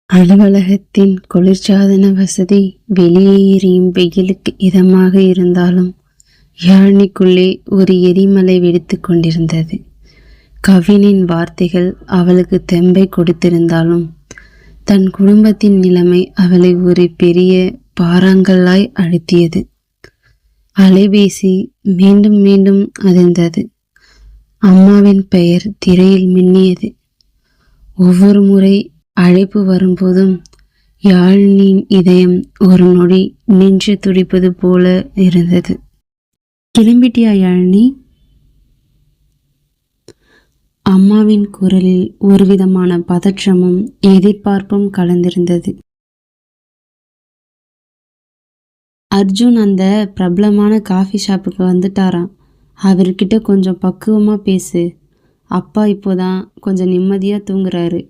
அலுவலகத்தின் குளிர்சாதன வசதி வெளியே எரியும் வெயிலுக்கு இதமாக இருந்தாலும் யாழ்னிக்குள்ளே ஒரு எரிமலை வெடித்து கொண்டிருந்தது. கவினின் வார்த்தைகள் அவளுக்கு தெம்பை கொடுத்திருந்தாலும் தன் குடும்பத்தின் நிலைமை அவளை ஒரு பெரிய பாறாங்கல்லாய் அழுத்தியது. அலைபேசி மீண்டும் மீண்டும் அதிர்ந்தது. அம்மாவின் பெயர் திரையில் மின்னியது. ஒவ்வொரு முறை அழைப்பு வரும்போதும் யாழினியின் இதயம் ஒரு நொடி நின்று துடிப்பது போல இருந்தது. கிளம்பிட்டியா யாழினி? அம்மாவின் குரலில் ஒரு விதமான பதற்றமும் எதிர்பார்ப்பும் கலந்திருந்தது. அர்ஜுன் அந்த பிரபலமான காஃபி ஷாப்புக்கு வந்துட்டாராம். அவர்கிட்ட கொஞ்சம் பக்குவமாக பேசு. அப்பா இப்போதான் கொஞ்சம் நிம்மதியாக தூங்குறாரு.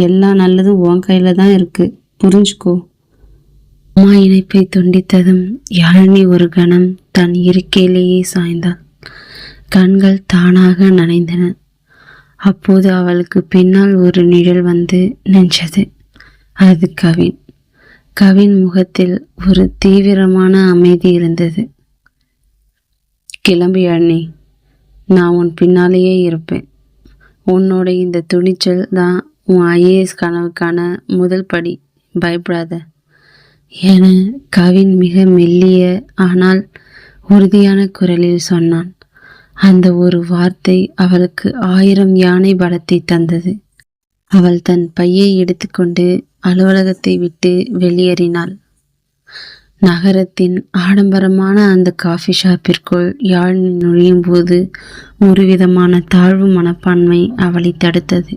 எல்லா நல்லதும் உன் கையில் தான் இருக்கு, புரிஞ்சுக்கோ. அம்மா இணைப்பை துண்டித்ததும் யாழினி ஒரு கணம் தன் இருக்கையிலேயே சாய்ந்தாள். கண்கள் தானாக நனைந்தன. அப்போது அவளுக்கு பின்னால் ஒரு நிழல் வந்து நின்றது. அது கவின். கவின் முகத்தில் ஒரு தீவிரமான அமைதி இருந்தது. கிளம்பு யாழினி, நான் உன் பின்னாலேயே இருப்பேன். உன்னோட இந்த துணிச்சல் தான் உன் ஐஏஎஸ் கனவுக்கான முதல் படி. பயப்படாத என கவின் மிக மெல்லிய ஆனால் உறுதியான குரலில் சொன்னான். அந்த ஒரு வார்த்தை அவளுக்கு 1000 யானை பலத்தை தந்தது. அவள் தன் பையை எடுத்துக்கொண்டு அலுவலகத்தை விட்டு வெளியேறினாள். நகரத்தின் ஆடம்பரமான அந்த காஃபி ஷாப்பிற்குள் யாழினி நுழையும் போது ஒரு விதமான தாழ்வு மனப்பான்மை அவளை தடுத்தது.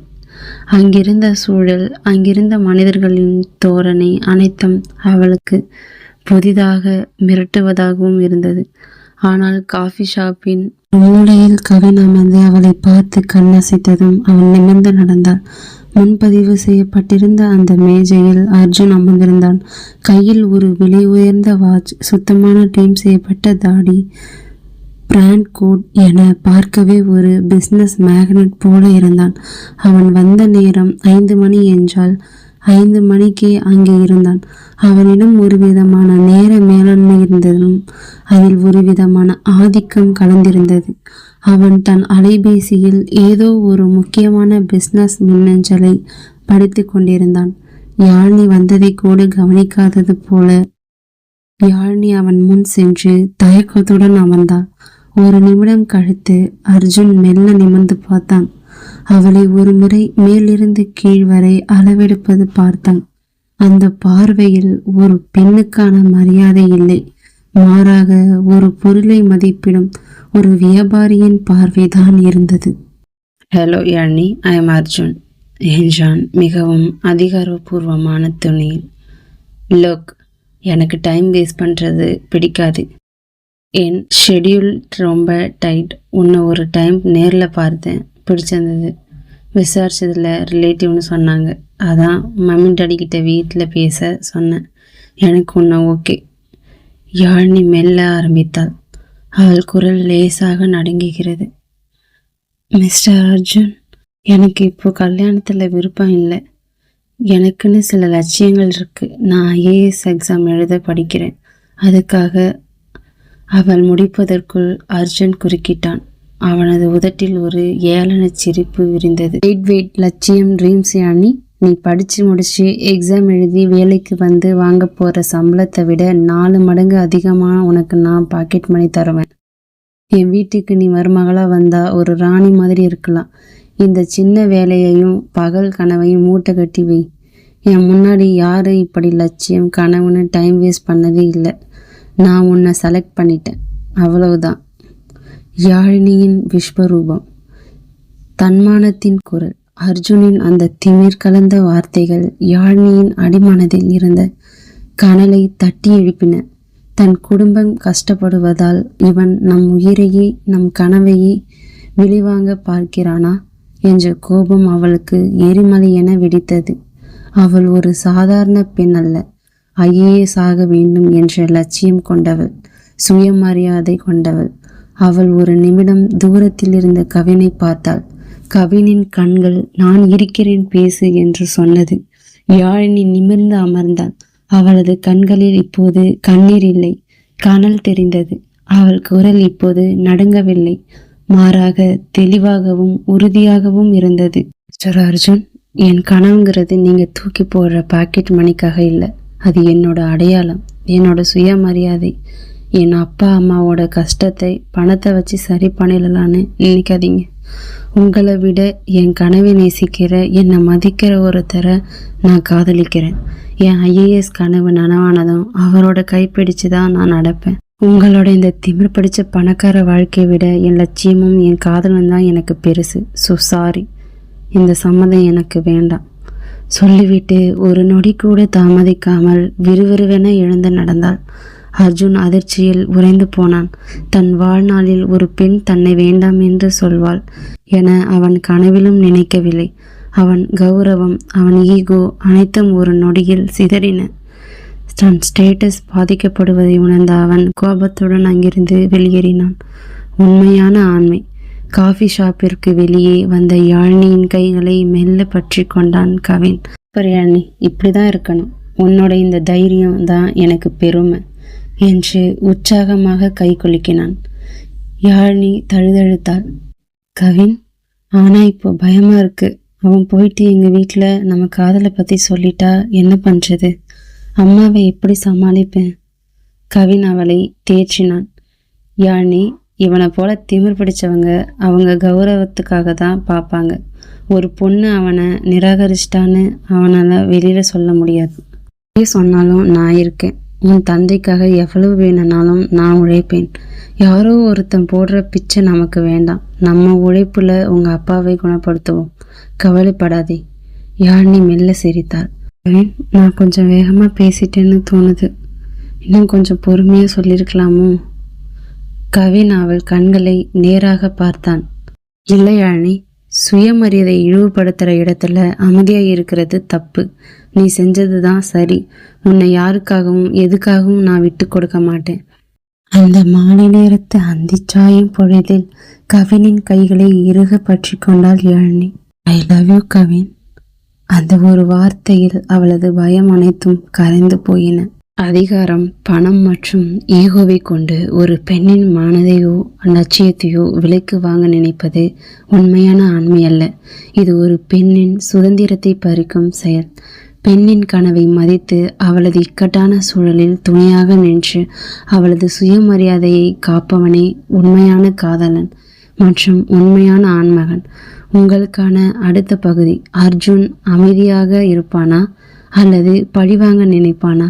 அங்கிருந்த சூழல், அங்கிருந்த மனிதர்களின் தோரணை அனைத்தும் அவளுக்கு புதிதாக மிரட்டுவதாகவும் இருந்தது. ஆனால் காஃபி ஷாப்பின் மூலையில் கவின் அமர்ந்து அவளை பார்த்து கண்ணசைத்ததும் அவள் நிமிர்ந்து நடந்தாள். முன்பதிவு செய்யப்பட்டிருந்த அந்த மேஜையில் அர்ஜுன் அமர்ந்திருந்தான். கையில் ஒரு விலை உயர்ந்த வாட்ச், சுத்தமான ட்ரீம் செய்யப்பட்ட தாடி, பிராண்ட் கோட் என பார்க்கவே ஒரு பிஸ்னஸ் மேக்னட் போல இருந்தான். அவன் வந்த நேரம் 5 மணி என்றால் 5 மணிக்கே அங்கே இருந்தான். அவனிடம் ஒரு விதமான நேர மேலாண்மை இருந்ததும் அதில் ஒரு விதமான ஆதிக்கம் கலந்திருந்தது. அவன் தன் அலைபேசியில் ஏதோ ஒரு முக்கியமான பிஸ்னஸ் மின்னஞ்சலை படித்து கொண்டிருந்தான். யாழினி வந்ததை கூட கவனிக்காதது போல யாழினி அவன் முன் சென்று தயக்கத்துடன் அமர்ந்தாள். ஒரு நிமிடம் கழித்து அர்ஜுன் மெல்ல நிமிர்ந்து பார்த்தான். அவளை ஒரு முறை மேலிருந்து கீழ் வரை அளவெடுப்பது பார்த்தான். அந்த பார்வையில் ஒரு பெண்ணுக்கான மரியாதை இல்லை, மாறாக ஒரு பொருளை மதிப்பிடும் ஒரு வியாபாரியின் பார்வைதான் இருந்தது. Hello Yazhini, I am Arjun என்றான் மிகவும் அதிகாரப்பூர்வமான துணியில். லுக், எனக்கு டைம் வேஸ்ட் பண்ணுறது பிடிக்காது. என் ஷெட்யூல் ரொம்ப டைட். உன்னை ஒரு டைம் நேரில் பார்த்தேன், பிடிச்சிருந்தது. விசாரிச்சதில் ரிலேட்டிவ்னு சொன்னாங்க. அதான் மம்மி டாடிக்கிட்ட வீட்டில் பேச சொன்னேன். எனக்கு உன்னை ஓகே. யாழினி மெல்ல ஆரம்பித்தாள். அவள் குரல் லேசாக நடுங்குகிறது. மிஸ்டர் அர்ஜுன், எனக்கு இப்போ கல்யாணத்தில் விருப்பம் இல்லை. எனக்குன்னு சில லட்சியங்கள் இருக்குது. நான் ஐஏஎஸ் எக்ஸாம் எழுத படிக்கிறேன். அதுக்காக அவள் முடிப்பதற்குள் அர்ஜுன் குறுக்கிட்டான். அவனது உதட்டில் ஒரு ஏளன சிரிப்பு விரிந்தது. வெயிட், லட்சியம், ட்ரீம்ஸ் யாழினி. நீ படித்து முடிச்சு எக்ஸாம் எழுதி வேலைக்கு வந்து வாங்க போகிற சம்பளத்தை விட 4 மடங்கு அதிகமாக உனக்கு நான் பாக்கெட் மணி தருவேன். என் வீட்டுக்கு நீ மருமகளாக வந்தால் ஒரு ராணி மாதிரி இருக்கலாம். இந்த சின்ன வேலையையும் பகல் கனவையும் மூட்டை கட்டி வை. என் முன்னாடி யாரும் இப்படி லட்சியம் கனவுன்னு டைம் வேஸ்ட் பண்ணதே இல்லை. நான் உன்னை செலக்ட் பண்ணிட்டேன், அவ்வளவுதான். யாழினியின் விஸ்வரூபம், தன்மானத்தின் குரல், அர்ஜுனின் அந்த திமிர் கலந்த வார்த்தைகள் யாழினியின் அடிமனதில் இருந்த கனலை தட்டி எழுப்பின. தன் குடும்பம் கஷ்டப்படுவதால் இவன் நம் உயிரையே நம் கனவையே விழிவாங்க பார்க்கிறானா என்ற கோபம் அவளுக்கு எரிமலை என வெடித்தது. அவள் ஒரு சாதாரண பெண் அல்ல, ஐஏஎஸ் ஆக வேண்டும் என்ற லட்சியம் கொண்டவள், சுயமரியாதை கொண்டவள். அவள் ஒரு நிமிடம் தூரத்தில் இருந்த கவினை பார்த்தாள். கவினின் கண்கள் நான் இருக்கிறேன் பேசு என்று சொன்னது. யாழினி நிமிர்ந்து அமர்ந்தாள். அவளது கண்களில் இப்போது கண்ணீர் இல்லை, கனல் தெரிந்தது. அவள் குரல் இப்போது நடுங்கவில்லை, மாறாக தெளிவாகவும் உறுதியாகவும் இருந்தது. மிஸ்டர் அர்ஜுன், என் கனவுங்கிறது நீங்க தூக்கி போடுற பாக்கெட் மணிக்காக இல்லை. அது என்னோட அடையாளம், என்னோட சுயமரியாதை. என் அப்பா அம்மாவோட கஷ்டத்தை பணத்தை வச்சு சரி பண்ணிடலான்னு நினைக்காதீங்க. உங்களை விட என் கனவை நேசிக்கிற, என்னை மதிக்கிற ஒருத்தரை நான் காதலிக்கிறேன். என் ஐஏஎஸ் கனவு நனவானதும் அவரோட கைப்பிடிச்சு தான் நான் நடப்பேன். உங்களோட இந்த திமிர் பிடிச்ச பணக்கார வாழ்க்கையை விட என் லட்சியமும் என் காதலும் தான் எனக்கு பெருசு. ஸோ சாரி, இந்த சம்மதம் எனக்கு வேண்டாம் சொல்லிவிட்டு ஒரு நொடி கூட தாமதிக்காமல் விறுவிறுவென எழுந்து நடந்தாள். அர்ஜுன் அதிர்ச்சியில் உறைந்து போனான். தன் வாழ்நாளில் ஒரு பெண் தன்னை வேண்டாம் என்று சொல்வாள் என அவன் கனவிலும் நினைக்கவில்லை. அவன் கௌரவம், அவன் ஈகோ அனைத்தும் ஒரு நொடியில் சிதறின. தன் ஸ்டேட்டஸ் பாதிக்கப்படுவதை உணர்ந்த அவன் கோபத்துடன் அங்கிருந்து வெளியேறினான். உண்மையான ஆண்மை. காஃபி ஷாப்பிற்கு வெளியே வந்த யாழினியின் கைகளை மெல்ல பற்றி கொண்டான் கவின். யாழினி, இப்படிதான் இருக்கணும். உன்னோட இந்த தைரியம் தான் எனக்கு பெருமை என்று உற்சாகமாக கை குலுக்கினான். யாழினி தழுதழுத்தாள். கவின், ஆனா இப்போ பயமா இருக்கு. அவன் போயிட்டு எங்க வீட்டில் நம்ம காதலை பத்தி சொல்லிட்டா என்ன பண்றது? அம்மாவை எப்படி சமாளிப்பேன்? கவின் அவளை தேற்றினான். யாழினி, இவனை போல திமிர் பிடிச்சவங்க அவங்க கௌரவத்துக்காக தான் பார்ப்பாங்க. ஒரு பொண்ணு அவனை நிராகரிச்சிட்டான்னு அவனால் வெளியில சொல்ல முடியாது. சொன்னாலும் நான் இருக்கேன். உன் தந்தைக்காக எவ்வளவு வேணும்னாலும் நான் உழைப்பேன். யாரோ ஒருத்தன் போடுற பிச்சை நமக்கு வேண்டாம். நம்ம உழைப்புல உங்க அப்பாவை குணப்படுத்துவோம். கவலைப்படாதே. யாழினி மெல்ல சிரித்தாள். நான் கொஞ்சம் வேகமா பேசிட்டேன்னு தோணுது. இன்னும் கொஞ்சம் பொறுமையா சொல்லியிருக்கலாமோ? கவின் அவள் கண்களை நேராக பார்த்தான். இல்லை யாழினி, சுயமரியாதை இழிவுபடுத்துகிற இடத்துல அமைதியாக இருக்கிறது தப்பு. நீ செஞ்சது தான் சரி. உன்னை யாருக்காகவும் எதுக்காகவும் நான் விட்டு கொடுக்க மாட்டேன். அந்த மாலை நேரத்து அந்திச்சாயும் பொழுதில் கவினின் கைகளை இறுக பற்றி கொண்டாள் Yazhini. I love you Kavin. அந்த ஒரு வார்த்தையில் அவளது பயம் அனைத்தும் கரைந்து போயின. அதிகாரம், பணம் மற்றும் ஈகோவை கொண்டு ஒரு பெண்ணின் மனதையோ லட்சியத்தையோ விலைக்கு வாங்க நினைப்பது உண்மையான ஆண்மை அல்ல. இது ஒரு பெண்ணின் சுதந்திரத்தை பறிக்கும் செயல். பெண்ணின் கனவை மதித்து அவளது இக்கட்டான சூழலில் துணையாக நின்று அவளது சுயமரியாதையை காப்பவனே உண்மையான காதலன் மற்றும் உண்மையான ஆண்மகன். உங்களுக்கான அடுத்த பகுதி, அர்ஜுன் அமைதியாக இருப்பானா அல்லது பழிவாங்க நினைப்பானா?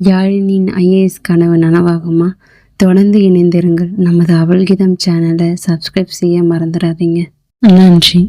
யாழினியின் ஐஏஎஸ் கனவு நனவாகுமா? தொடர்ந்து இணைந்திருங்கள். நமது அவள்கிதம் சேனலை சப்ஸ்கிரைப் செய்ய மறந்துடாதீங்க. நன்றி.